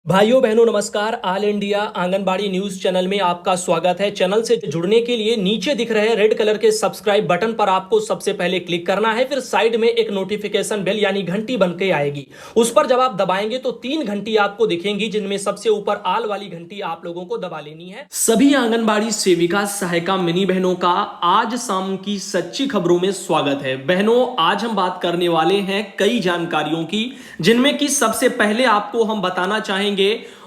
भाइयों बहनों नमस्कार। All India anganwadi news channel में आपका स्वागत है। चैनल से जुड़ने के लिए नीचे दिख रहे रेड कलर के सब्सक्राइब बटन पर आपको सबसे पहले क्लिक करना है। फिर साइड में एक नोटिफिकेशन बेल यानी घंटी बन के आएगी, उस पर जब आप दबाएंगे तो 3 घंटी आपको दिखेंगी, जिनमें सबसे ऊपर आल वाली घंटी आप लोगों को दबा लेनी है। सभी आंगनबाड़ी सेविका सहायिका मिनी बहनों का आज शाम की सच्ची खबरों में स्वागत है। बहनों, आज हम बात करने वाले हैं कई जानकारियों की, जिनमें कि सबसे पहले आपको हम बताना चाहेंगे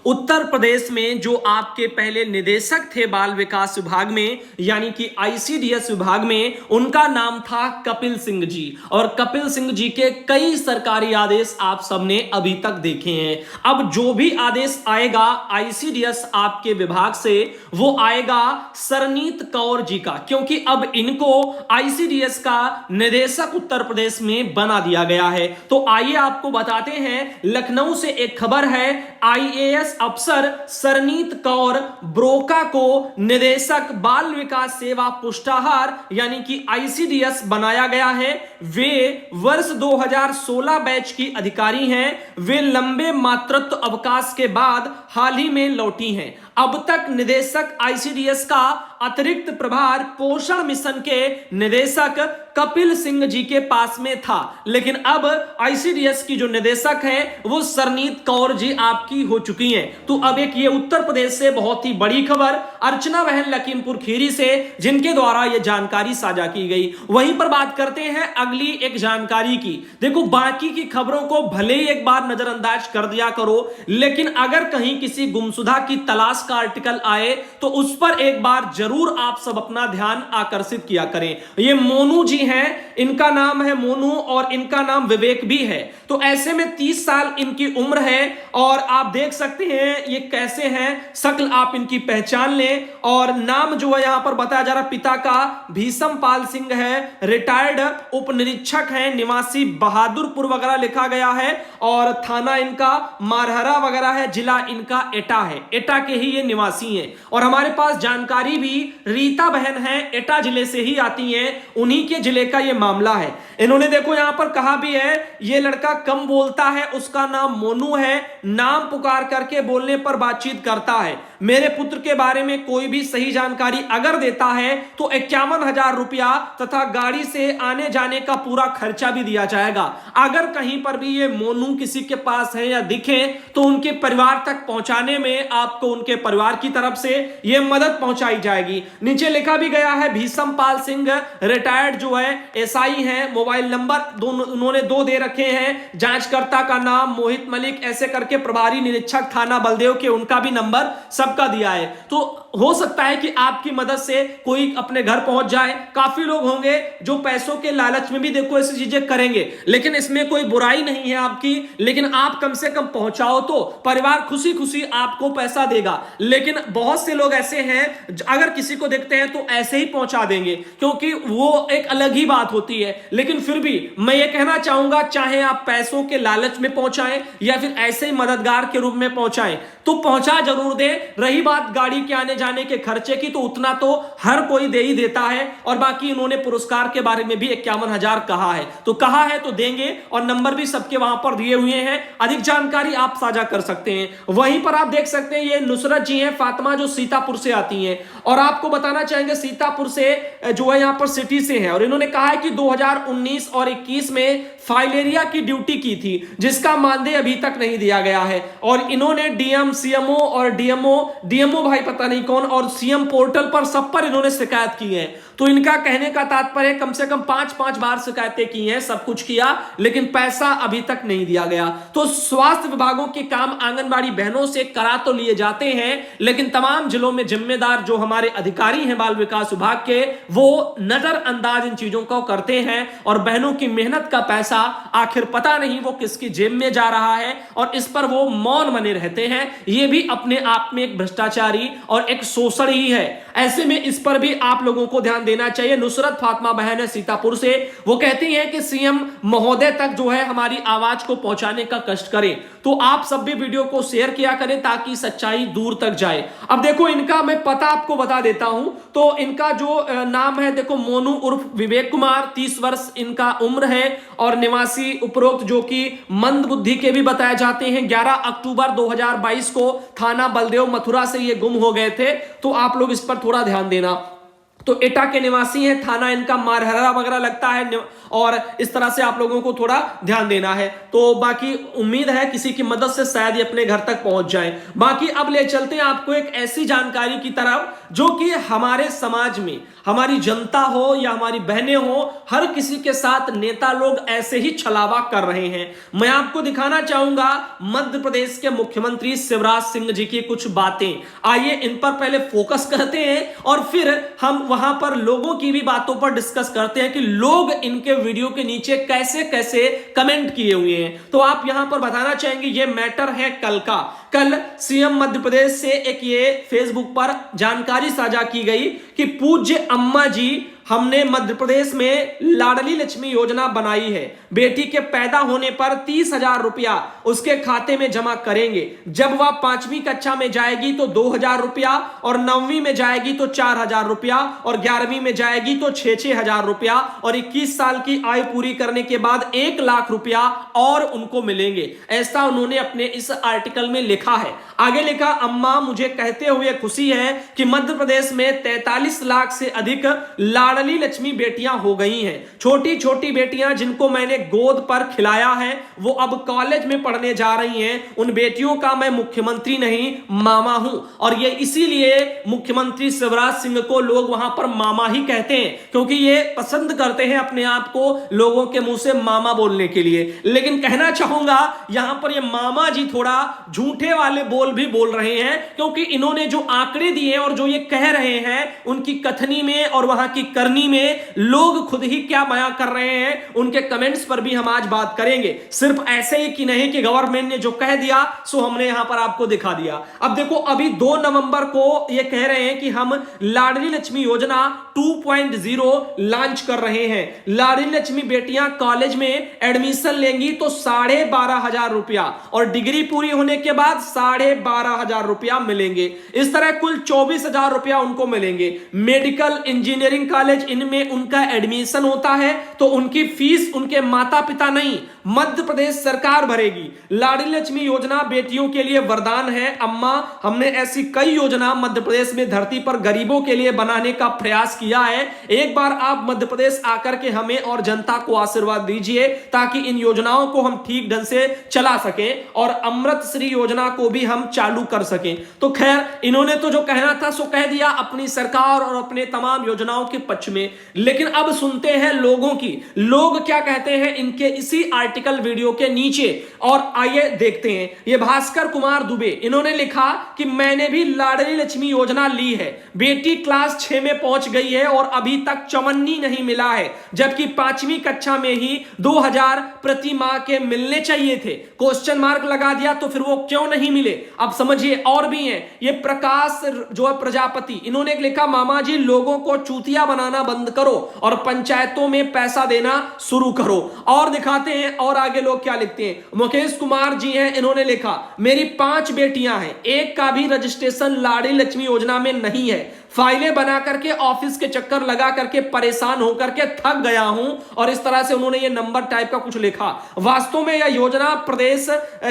उत्तर प्रदेश में जो आपके पहले निदेशक थे बाल विकास विभाग में यानी कि आईसीडीएस विभाग में, उनका नाम था कपिल सिंह जी। और कपिल सिंह जी के कई सरकारी आदेश आप सबने अभी तक देखे हैं। अब जो भी आदेश आएगा आईसीडीएस आपके विभाग से, वो आएगा सरनीत कौर जी का, क्योंकि अब इनको आईसीडीएस का निदेशक उत्तर प्रदेश में बना दिया गया है। तो आइए आपको बताते हैं, लखनऊ से एक खबर है, आईएएस अफसर सरनीत कौर ब्रोका को निदेशक बाल विकास सेवा पुष्टाहार यानी कि आईसीडीएस बनाया गया है। वे वर्ष 2016 बैच की अधिकारी हैं। वे लंबे मातृत्व अवकाश के बाद हाल ही में लौटी हैं। अब तक निदेशक आईसीडीएस का अतिरिक्त प्रभार पोषण मिशन के निदेशक कपिल सिंह जी के पास में था, लेकिन अब आईसीडीएस की जो निदेशक है वो सरनीत कौर जी आपकी हो चुकी हैं। तो अब एक ये उत्तर प्रदेश से बहुत ही बड़ी खबर अर्चना बहन लखीमपुर खीरी से, जिनके द्वारा ये जानकारी साझा की गई। वहीं पर बात करते हैं अगली एक जानकारी की। देखो, बाकी की खबरों को भले ही एक बार नजरअंदाज कर दिया करो, लेकिन अगर कहीं किसी गुमशुदा की तलाश का आर्टिकल आए तो उस पर एक बार जरूर आप सब अपना ध्यान आकर्षित किया करें। ये मोनू जी हैं, इनका नाम है मोनू और इनका नाम विवेक भी है। तो ऐसे में 30 साल इनकी उम्र है और आप देख सकते हैं ये कैसे हैं, शक्ल आप इनकी पहचान लें। और नाम जो है यहां पर बताया जा रहा, पिता का भीषम पाल सिंह है, रिटायर्ड उप निरीक्षक है, निवासी बहादुरपुर वगैरह लिखा गया है, और थाना इनका मारहरा वगैरह है, जिला इनका एटा है, एटा के ही ये निवासी हैं। और हमारे पास जानकारी भी रीता बहन है, एटा जिले से ही आती हैं, उन्हीं के जिले का ये मामला है। इन्होंने देखो यहां पर कहा भी है, ये लड़का कम बोलता है, उसका नाम मोनू है, नाम पुकार करके बोलने पर बातचीत करता है। मेरे पुत्र के बारे में कोई भी सही जानकारी अगर देता है तो 51,000 रुपया तथा गाड़ी से आने जाने का पूरा खर्चा भी दिया जाएगा। अगर कहीं पर भी ये मोनू किसी के पास है या दिखे तो उनके परिवार तक पहुंचाने में आपको उनके परिवार की तरफ से ये मदद पहुंचाई जाएगी। नीचे लिखा भी गया है, भीषम पाल सिंह रिटायर्ड जो है एसआई हैं, मोबाइल नंबर दोनों उन्होंने 2 दे रखे हैं, जांचकर्ता का नाम मोहित मलिक, ऐसे करके प्रभारी निरीक्षक थाना बलदेव के उनका भी नंबर सबका दिया है। तो हो सकता है कि आपकी मदद से कोई अपने घर पहुंच जाए। काफी लोग होंगे जो पैसों के लालच में भी देखो ऐसी चीजें करेंगे, लेकिन इसमें कोई बुराई नहीं है आपकी, लेकिन आप कम से कम पहुंचाओ तो परिवार खुशी खुशी आपको पैसा देगा। लेकिन बहुत से लोग ऐसे हैं, अगर किसी को देखते हैं तो ऐसे ही पहुंचा देंगे, क्योंकि वो एक अलग ही बात होती है। लेकिन फिर भी मैं ये कहना चाहूंगा, चाहे आप पैसों के लालच में पहुंचाएं या फिर ऐसे ही मददगार के रूप में पहुंचाएं, तो पहुंचा जरूर दे। रही बात गाड़ी के आने जाने के खर्चे की, तो उतना तो हर कोई दे ही देता है। और बाकी इन्होंने पुरस्कार के बारे में भी 51,000 कहा है, तो कहा है तो देंगे, और नंबर भी सबके वहां पर दिए हुए हैं। अधिक जानकारी आप साझा कर सकते हैं। वहीं पर आप देख सकते हैं ये नुसरत जी हैं फातिमा, जो सीतापुर से आती हैं, और आपको बताना चाहेंगे सीतापुर से जो है यहां पर सिटी से है। और इन्होंने कहा है कि 2019 और 21 में फाइलेरिया की ड्यूटी की थी, जिसका मानदेय अभी तक नहीं दिया गया है। और इन्होंने डीएम, सीएमओ और डीएमओ भाई पता नहीं कौन, और सीएम पोर्टल पर सब पर इन्होंने शिकायत की है। तो इनका कहने का तात्पर्य कम से कम 5-5 बार शिकायतें की हैं, सब कुछ किया, लेकिन पैसा अभी तक नहीं दिया गया। तो स्वास्थ्य विभागों के काम आंगनबाड़ी बहनों से करा तो लिए जाते हैं, लेकिन तमाम जिलों में जिम्मेदार जो हमारे अधिकारी हैं बाल विकास विभाग के, वो नजरअंदाज इन चीजों को करते हैं। और बहनों की मेहनत का पैसा आखिर पता नहीं वो किसकी जेब में जा रहा है, और इस पर वो मौन बने रहते हैं। ये भी अपने आप में एक भ्रष्टाचारी और एक शोषण ही है। ऐसे में इस पर भी आप लोगों को ध्यान देना चाहिए। नुसरत फातिमा बहन है सीतापुर से, वो कहती हैं कि सीएम महोदय तक जो है हमारी आवाज को पहुंचाने का कष्ट करें। तो आप सब भी वीडियो को शेयर किया करें ताकि सच्चाई दूर तक जाए। अब देखो इनका मैं पता आपको बता देता हूं, तो इनका जो नाम है देखो मोनू उर्फ विवेक कुमार, 30 वर्ष इनका उम्र है और निवासी उपरोक्त जो कि मंद बुद्धि के भी बताए जाते हैं। 11 अक्टूबर 2022 को थाना बलदेव मथुरा से ये गुम हो गए थे, तो आप लोग इस पर थोड़ा ध्यान देना। तो एटा के निवासी हैं, थाना इनका मारहरा वगैरह लगता है, और इस तरह से आप लोगों को थोड़ा ध्यान देना है। तो बाकी उम्मीद है किसी की मदद से शायद ये अपने घर तक पहुंच जाए। बाकी अब ले चलते हैं आपको एक ऐसी जानकारी की तरफ जो कि हमारे समाज में हमारी जनता हो या हमारी बहनें हो, हर किसी के साथ नेता लोग ऐसे ही छलावा कर रहे हैं। मैं आपको दिखाना चाहूंगा मध्य प्रदेश के मुख्यमंत्री शिवराज सिंह जी की कुछ बातें। आइए इन पर पहले फोकस करते हैं और फिर हम वहां पर लोगों की भी बातों पर डिस्कस करते हैं कि लोग इनके वीडियो के नीचे कैसे कैसे कमेंट किए हुए हैं। तो आप यहां पर बताना चाहेंगे, ये मैटर है कल का। कल सीएम मध्य प्रदेश से एक ये फेसबुक पर जानकारी साझा की गई कि पूज्य अम्मा जी, हमने मध्य प्रदेश में लाडली लक्ष्मी योजना बनाई है। बेटी के पैदा होने पर 30,000 रुपया उसके खाते में जमा करेंगे। जब वह 5वीं कक्षा में जाएगी तो 2,000 रुपया, और 9वीं में जाएगी तो 4,000 रुपया, और 11वीं में जाएगी तो 6,000 रुपया, और 21 साल की आयु पूरी करने के बाद 1 लाख रुपया और उनको मिलेंगे। ऐसा उन्होंने अपने इस आर्टिकल में लिखा है। आगे लिखा, अम्मा मुझे कहते हुए खुशी है कि मध्य प्रदेश में 43 लाख से अधिक लाडली लक्ष्मी बेटियां हो गई हैं। छोटी छोटी बेटियां जिनको मैंने गोद पर खिलाया है वो अब कॉलेज में पढ़ने जा रही हैं। उन बेटियों का मैं मुख्यमंत्री नहीं मामा हूं, और ये इसीलिए मुख्यमंत्री शिवराज सिंह को लोग वहां पर मामा ही कहते हैं, क्योंकि ये पसंद करते हैं अपने आप को लोगों के मुंह से मामा बोलने के लिए। लेकिन कहना चाहूंगा यहां पर ये मामा जी थोड़ा झूठे वाले बोल भी बोल रहे हैं, क्योंकि इन्होंने जो आंकड़े दिए और जो ये कह रहे हैं उनकी कथनी में और वहां की करनी में लोग खुद ही क्या बयां कर रहे हैं, उनके कमेंट्स पर भी हम आज बात करेंगे। सिर्फ ऐसे ही कि नहीं कि गवर्नमेंट ने जो कह दिया सो हमने यहां पर आपको दिखा दिया। अब देखो अभी 2 नवंबर को ये कह रहे हैं कि हम लाडली लक्ष्मी योजना 2.0 लॉन्च कर रहे हैं। लाडली लक्ष्मी बेटियां कॉलेज में एडमिशन लेंगी तो 12,500 रुपया, और डिग्री पूरी होने के बाद 12,500 रुपया मिलेंगे। इस तरह कुल 24,000 रुपया उनको मिलेंगे। मेडिकल, इंजीनियरिंग कॉलेज, इनमें उनका एडमिशन होता है तो उनकी फीस उनके माता पिता नहीं मध्य प्रदेश सरकार भरेगी। लाडली लक्ष्मी योजना बेटियों के लिए वरदान है। अम्मा, हमने ऐसी कई योजना मध्य प्रदेश में धरती पर गरीबों के लिए बनाने का प्रयास किया है। एक बार आप मध्य प्रदेश आकर के हमें और जनता को आशीर्वाद दीजिए ताकि इन योजनाओं को हम ठीक ढंग से चला सकें और अमृत श्री योजना को भी हम चालू कर सकें। तो खैर इन्होंने तो जो कहना था सो कह दिया अपनी सरकार और अपने तमाम योजनाओं के पक्ष में। लेकिन अब सुनते हैं लोगों की, लोग क्या कहते हैं इनके इसी आर्टिकल वीडियो के नीचे, और आइए देखते हैं। ये भास्कर कुमार दुबे, इन्होंने लिखा कि मैंने भी लाडली लक्ष्मी योजना ली है। बेटी क्लास 6 में पहुंच गई है और अभी तक चवन्नी नहीं मिला है, जबकि 5वीं कक्षा में ही 2,000 प्रति माह के मिलने चाहिए थे। क्वेश्चन मार्क लगा दिया तो फिर वो क्यों नहीं मिले। अब समझिए और भी हैं। ये प्रकाश जो है प्रजापति, इन्होंने लिखा मामा जी लोगों को चूतिया बनाना बंद करो और पंचायतों में पैसा देना शुरू करो। और दिखाते हैं और आगे लोग क्या लिखते हैं। मुकेश कुमार जी हैं, इन्होंने लिखा मेरी 5 बेटियां हैं, एक का भी रजिस्ट्रेशन लाडली लक्ष्मी योजना में नहीं है। फाइलें बना करके ऑफिस के चक्कर लगा करके परेशान होकर के थक गया हूं, और इस तरह से उन्होंने ये नंबर टाइप का कुछ लिखा। वास्तव में यह योजना प्रदेश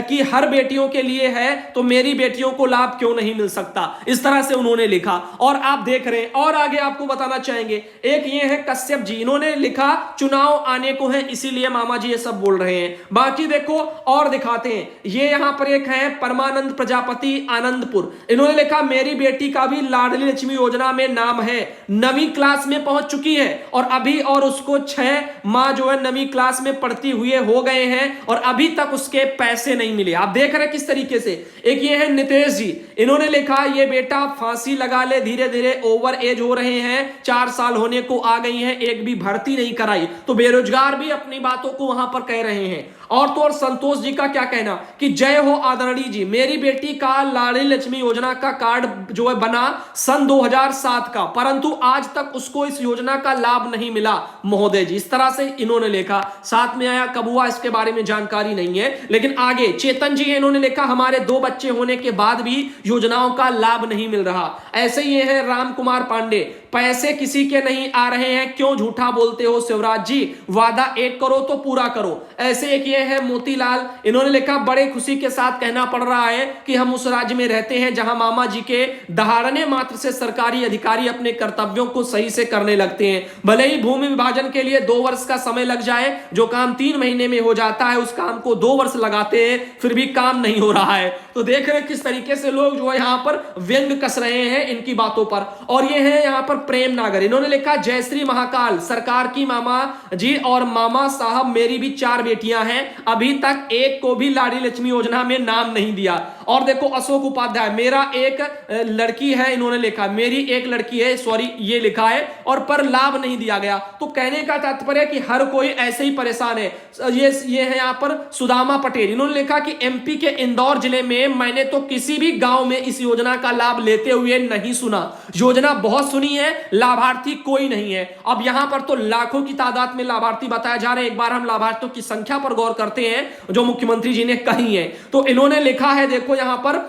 की हर बेटियों के लिए है, तो मेरी बेटियों को लाभ क्यों नहीं मिल सकता, इस तरह से उन्होंने लिखा। और आप देख रहे हैं और आगे आपको बताना चाहेंगे। एक ये है कश्यप जी, इन्होंने लिखा चुनाव आने को है इसीलिए मामा जी ये सब बोल रहे हैं। बाकी देखो और दिखाते हैं। ये यहां पर एक है परमानंद प्रजापति आनंदपुर, इन्होंने लिखा मेरी बेटी का भी लाडली लक्ष्मी योजना में नाम है, 9वीं क्लास में पहुंच चुकी है और अभी और उसको 6 माह जो है 9वीं क्लास में पढ़ती हुए हो गए हैं और अभी तक उसके पैसे नहीं मिले। आप देख रहे हैं किस तरीके से। एक ये है नितेश जी, इन्होंने लिखा ये बेटा फांसी लगा ले, धीरे धीरे ओवर एज हो रहे हैं, 4 साल होने को आ गई हैं, एक भी भर्ती नहीं कराई। तो बेरोजगार भी अपनी बातों को वहां पर कह रहे हैं। और तो और संतोष जी का क्या कहना कि जय हो आदरणीय जी, मेरी बेटी का लाडली लक्ष्मी योजना का कार्ड जो है बना सन 2007 का, परंतु आज तक उसको इस योजना का लाभ नहीं मिला महोदय जी। इस तरह से इन्होंने लिखा। साथ में आया कब हुआ इसके बारे में जानकारी नहीं है, लेकिन आगे चेतन जी इन्होंने लिखा हमारे 2 बच्चे होने के बाद भी योजनाओं का लाभ नहीं मिल रहा। ऐसे ही है राम कुमार पांडे, पैसे किसी के नहीं आ रहे हैं, क्यों झूठा बोलते हो शिवराज जी, वादा एक करो तो पूरा करो। ऐसे एक ये है मोतीलाल, इन्होंने लिखा बड़े खुशी के साथ कहना पड़ रहा है कि हम उस राज्य में रहते हैं जहां मामा जी के दहाड़ने मात्र से सरकारी अधिकारी अपने कर्तव्यों को सही से करने लगते हैं। भले ही भूमि विभाजन के लिए 2 वर्ष का समय लग जाए, जो काम 3 महीने में हो जाता है उस काम को 2 वर्ष लगाते हैं, फिर भी काम नहीं हो रहा है। तो देख रहे हैं किस तरीके से लोग जो है यहां पर व्यंग कस रहे हैं इनकी बातों पर। और ये है यहां पर प्रेम नागर, इन्होंने लिखा जय श्री महाकाल, सरकार की मामा जी और मामा साहब मेरी भी 4 बेटियां हैं, अभी तक एक को भी लाडली लक्ष्मी योजना में नाम नहीं दिया। और देखो अशोक उपाध्याय, मेरा एक लड़की है, इन्होंने लिखा मेरी एक लड़की है, सॉरी ये लिखा है, और पर लाभ नहीं दिया गया। तो कहने का तात्पर्य कि हर कोई ऐसे ही परेशान है। ये है यहां पर सुदामा पटेल, इन्होंने लिखा कि एमपी के इंदौर जिले में मैंने तो किसी भी गांव में इस योजना का लाभ लेते हुए नहीं सुना। योजना बहुत सुनी है, लाभार्थी कोई नहीं है। अब यहां पर तो लाखों की तादाद में लाभार्थी बताया जा रहे हैं। एक बार हम लाभार्थियों की संख्या पर गौर करते हैं जो मुख्यमंत्री जी ने कही है। तो इन्होंने लिखा है देखो यहां पर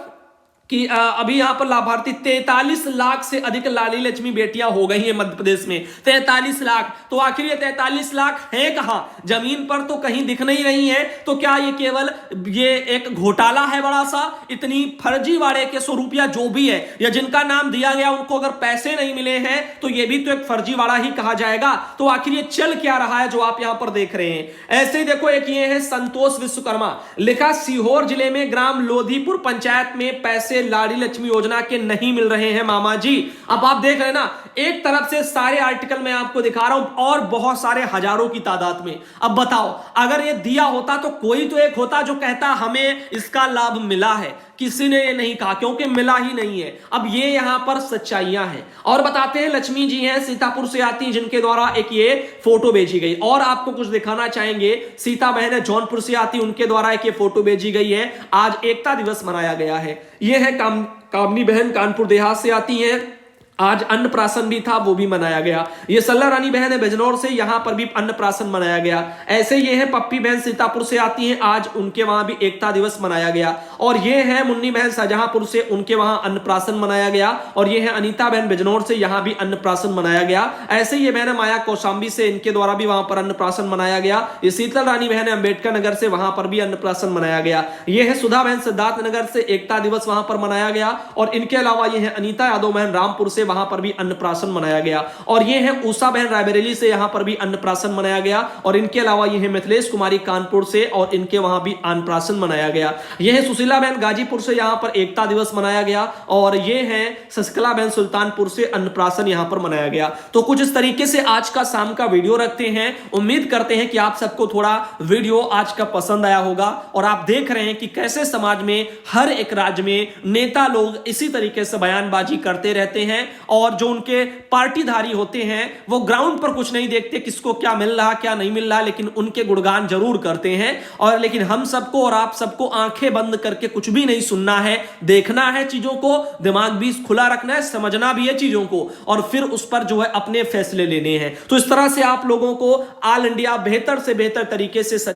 कि अभी यहां पर लाभार्थी 43 लाख से अधिक लाडली लक्ष्मी बेटियां हो गई हैं मध्य प्रदेश में। 43 लाख, तो आखिर ये 43 लाख है कहां? जमीन पर तो कहीं दिख नहीं रही है। तो क्या ये केवल ये एक घोटाला है बड़ा सा? इतनी फर्जीवाड़े के 100 रुपया जो भी है या जिनका नाम दिया गया उनको अगर पैसे नहीं मिले हैं तो ये भी तो एक फर्जीवाड़ा ही कहा जाएगा। तो आखिर ये चल क्या रहा है जो आप यहां पर देख रहे हैं? ऐसे ही देखो एक ये है संतोष विश्वकर्मा, लिखा सीहोर जिले में ग्राम लोधीपुर पंचायत में पैसे लाडली लक्ष्मी योजना के नहीं मिल रहे हैं मामा जी। अब आप देख रहे हैं ना, एक तरफ से सारे आर्टिकल मैं आपको दिखा रहा हूं और बहुत सारे हजारों की तादाद में। अब बताओ अगर ये दिया होता तो कोई तो एक होता जो कहता हमें इसका लाभ मिला है। किसी ने ये नहीं कहा क्योंकि मिला ही नहीं है। अब ये यहां पर सच्चाइयां हैं। और बताते हैं लक्ष्मी जी हैं सीतापुर से आती, जिनके द्वारा एक ये फोटो भेजी गई। और आपको कुछ दिखाना चाहेंगे, सीता बहन है जौनपुर से आती, उनके द्वारा एक ये फोटो भेजी गई है। आज एकता दिवस मनाया गया है। ये है कामनी बहन कानपुर देहात से आती है, आज अन्नप्राशन भी था वो भी मनाया गया। ये सल्ला रानी बहन है बिजनौर से, यहां पर भी अन्नप्राशन मनाया गया। ऐसे ये है पप्पी बहन सीतापुर से आती हैं, आज उनके वहां भी एकता दिवस मनाया गया। और ये है मुन्नी बहन शाहजहांपुर से, उनके वहां अन्नप्राशन मनाया गया। और ये है अनीता बहन बिजनौर से, यहां भी अन्नप्राशन मनाया गया। ऐसे ये बहन माया कौशाम्बी से, इनके द्वारा भी वहां पर अन्नप्राशन मनाया गया। ये शीतल रानी बहन अम्बेडकर नगर से, वहां पर भी अन्नप्राशन मनाया गया। ये है सुधा बहन सिद्धार्थ नगर से, एकता दिवस वहां पर मनाया गया। और इनके अलावा ये है अनीता यादव बहन रामपुर से, वहां पर भी अन्नप्राशन मनाया गया। और ये है उषा बहन रायबरेली से, यहां पर भी अन्नप्राशन मनाया गया। और इनके अलावा ये है मिथिलेश कुमारी कानपुर से, और इनके वहां भी अन्नप्राशन मनाया गया। ये है सुशीला बहन गाजीपुर से, यहां पर एकता दिवस मनाया गया। और ये है शशिकला बहन सुल्तानपुर से, अन्नप्राशन यहां पर मनाया गया। तो कुछ इस तरीके से आज का शाम का वीडियो रखते हैं। उम्मीद करते हैं कि आप सबको थोड़ा वीडियो आज का पसंद आया होगा। और आप देख रहे हैं कि कैसे समाज में हर एक राज्य में नेता लोग इसी तरीके से बयानबाजी करते रहते हैं, और जो उनके पार्टीधारी होते हैं वो ग्राउंड पर कुछ नहीं देखते किसको क्या मिल रहा क्या नहीं मिल रहा, लेकिन उनके गुणगान जरूर करते हैं। और लेकिन हम सबको और आप सबको आंखें बंद करके कुछ भी नहीं सुनना है, देखना है चीजों को, दिमाग भी खुला रखना है, समझना भी है चीजों को, और फिर उस पर जो है अपने फैसले लेने हैं। तो इस तरह से आप लोगों को ऑल इंडिया बेहतर से बेहतर तरीके से